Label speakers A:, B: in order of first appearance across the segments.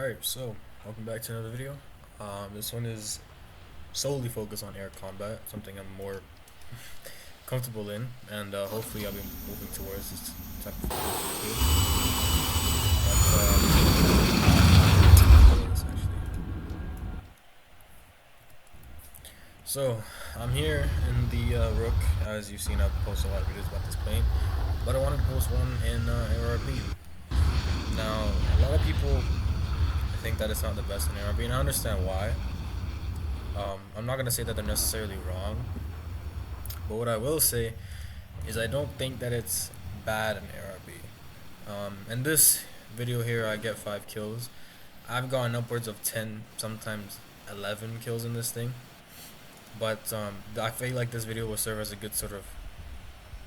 A: Alright, so welcome back to another video. This one is solely focused on air combat, something I'm more comfortable in, and hopefully I'll be moving towards this type of So I'm here in the Rook. As you've seen, I've posted a lot of videos about this plane, but I want to post one in ARB. Now, a lot of people think that it's not the best in ARB, and I understand why. I'm not gonna say that they're necessarily wrong, but what I will say is I don't think that it's bad in ARB. In this video here, I get 5 kills. I've gotten upwards of 10, sometimes 11 kills in this thing. But I feel like this video will serve as a good sort of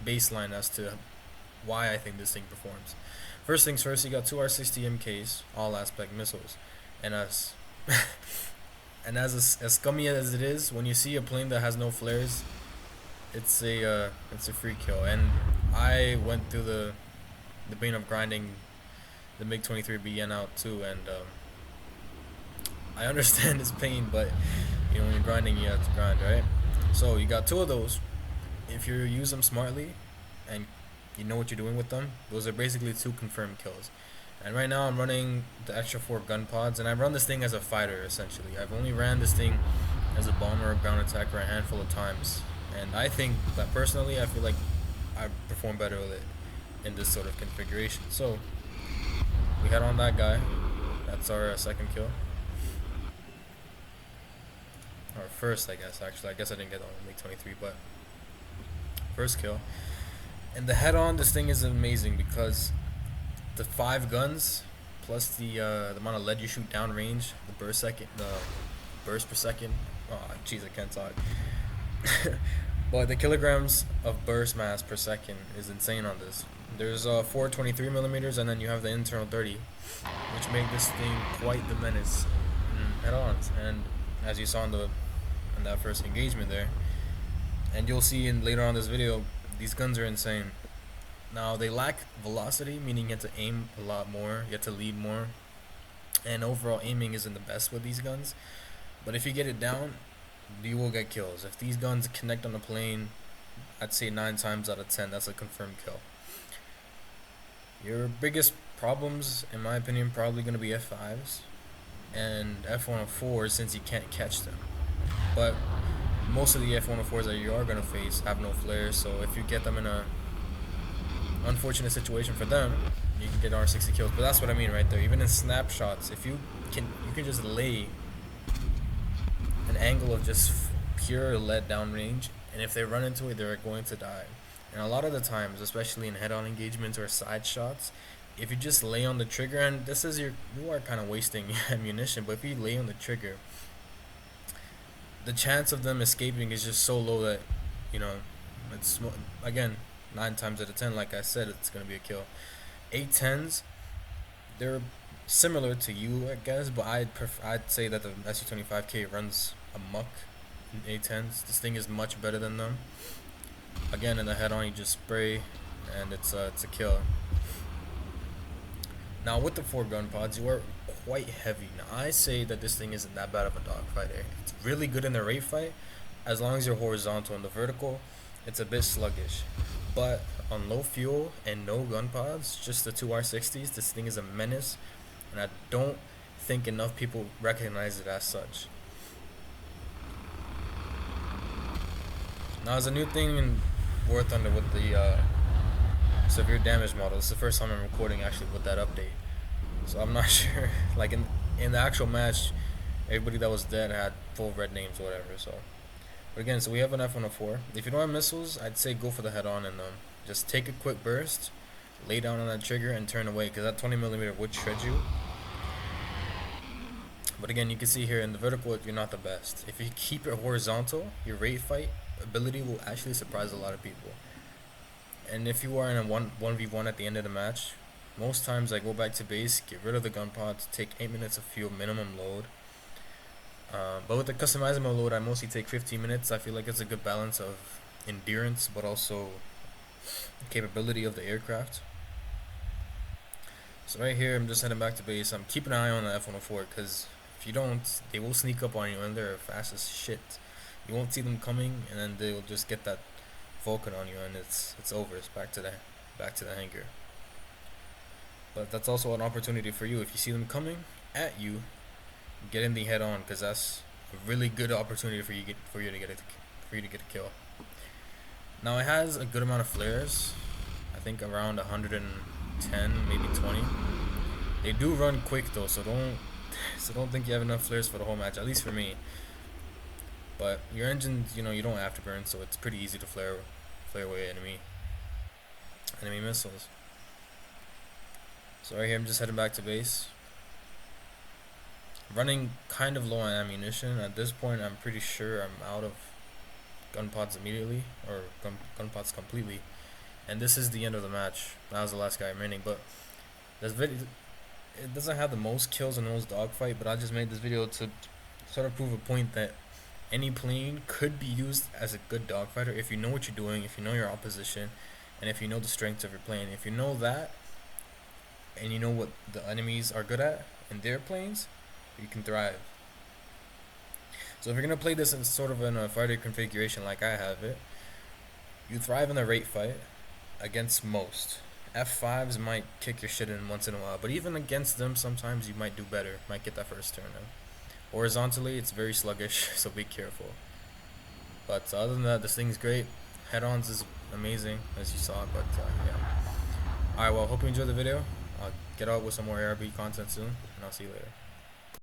A: baseline as to why I think this thing performs. First things first, you got 2 R60 MKs, all aspect missiles, and as as scummy as it is, when you see a plane that has no flares, it's a free kill. And I went through the pain of grinding the MiG-23BN out too, and I understand its pain, but you know, when you're grinding, you have to grind, right? So you got 2 of those. If you use them smartly and you know what you're doing with them, those are basically 2 confirmed kills. And right now I'm running the extra 4 gun pods, and I run this thing as a fighter essentially. I've only ran this thing as a bomber or ground attacker a handful of times, and I think that personally I feel like I perform better with it in this sort of configuration. So we head on that guy. That's our second kill. Or first, I guess, actually. I guess I didn't get on MiG-23, but first kill. And the head-on, this thing is amazing because the 5 guns plus the amount of lead you shoot downrange, the burst per second. Oh, jeez, I can't talk. But the kilograms of burst mass per second is insane on this. There's 4 23mm, and then you have the internal 30, which make this thing quite the menace in head-ons. And as you saw in that first engagement there, and you'll see in later on this video, these guns are insane. Now they lack velocity, meaning you have to aim a lot more, you have to lead more, and overall aiming isn't the best with these guns. But if you get it down, you will get kills. If these guns connect on the plane, I'd say 9 times out of 10 that's a confirmed kill. Your biggest problems, in my opinion, probably going to be F5s and F104s, since you can't catch them. But most of the F104s that you are going to face have no flares, so if you get them in a unfortunate situation for them, you can get R60 kills. But that's what I mean right there. Even in snapshots, if you can just lay an angle of just pure lead downrange, and if they run into it, they're going to die. And a lot of the times, especially in head-on engagements or side shots, if you just lay on the trigger, and this is you are kind of wasting ammunition, but if you lay on the trigger, the chance of them escaping is just so low that, you know, it's, again, 9 times out of 10, like I said, it's going to be a kill. 810s, they're similar to you, I guess, but I'd say that the SU-25K runs amok in 810s. This thing is much better than them. Again, in the head-on, you just spray, and it's a kill. Now, with the 4 gun pods, you are quite heavy. Now, I say that this thing isn't that bad of a dogfighter. It's really good in the rate fight, as long as you're horizontal. In the vertical, it's a bit sluggish. But on low fuel and no gun pods, just the 2 R60s, this thing is a menace, and I don't think enough people recognize it as such. Now, there's a new thing in War Thunder with the severe damage model. It's the first time I'm recording actually with that update, so I'm not sure. Like in the actual match, everybody that was dead had full red names or whatever. So, but again, so we have an F104. If you don't have missiles, I'd say go for the head-on and just take a quick burst, lay down on that trigger, and turn away, because that 20mm would shred you. But again, you can see here in the vertical, you're not the best. If you keep it horizontal, your rate fight ability will actually surprise a lot of people. And if you are in a 1v1 at the end of the match, most times I go back to base, get rid of the gun pods, take 8 minutes of fuel minimum load. But with the customizable load, I mostly take 15 minutes. I feel like it's a good balance of endurance, but also capability of the aircraft. So right here, I'm just heading back to base. I'm keeping an eye on the F-104 because if you don't, they will sneak up on you and they're fast as shit. You won't see them coming, and then they'll just get that Vulcan on you, and it's over. It's back to the hangar. But that's also an opportunity for you. If you see them coming at you, get in the head on, because that's a really good opportunity for you to get a kill. Now it has a good amount of flares. I think around 110, maybe 20. They do run quick though, so don't think you have enough flares for the whole match. At least for me. But your engine, you don't afterburn, so it's pretty easy to flare away enemy missiles. So right here, I'm just heading back to base. Running kind of low on ammunition. At this point, I'm pretty sure I'm out of gun pods immediately, or gun pods completely. And this is the end of the match. That was the last guy remaining. But this video, it doesn't have the most kills in the most dogfight, but I just made this video to sort of prove a point that any plane could be used as a good dogfighter if you know what you're doing, if you know your opposition, and if you know the strengths of your plane. If you know that, and you know what the enemies are good at in their planes, you can thrive. So if you're gonna play this in sort of in a fighter configuration like I have it, you thrive in a rate fight against most. F5s might kick your shit in once in a while, but even against them, sometimes you might do better. Might get that first turn in. Horizontally, it's very sluggish, so be careful. But other than that, this thing's great. Head-ons is amazing, as you saw. But yeah. Alright, well, hope you enjoyed the video. I'll get out with some more ARB content soon, and I'll see you later.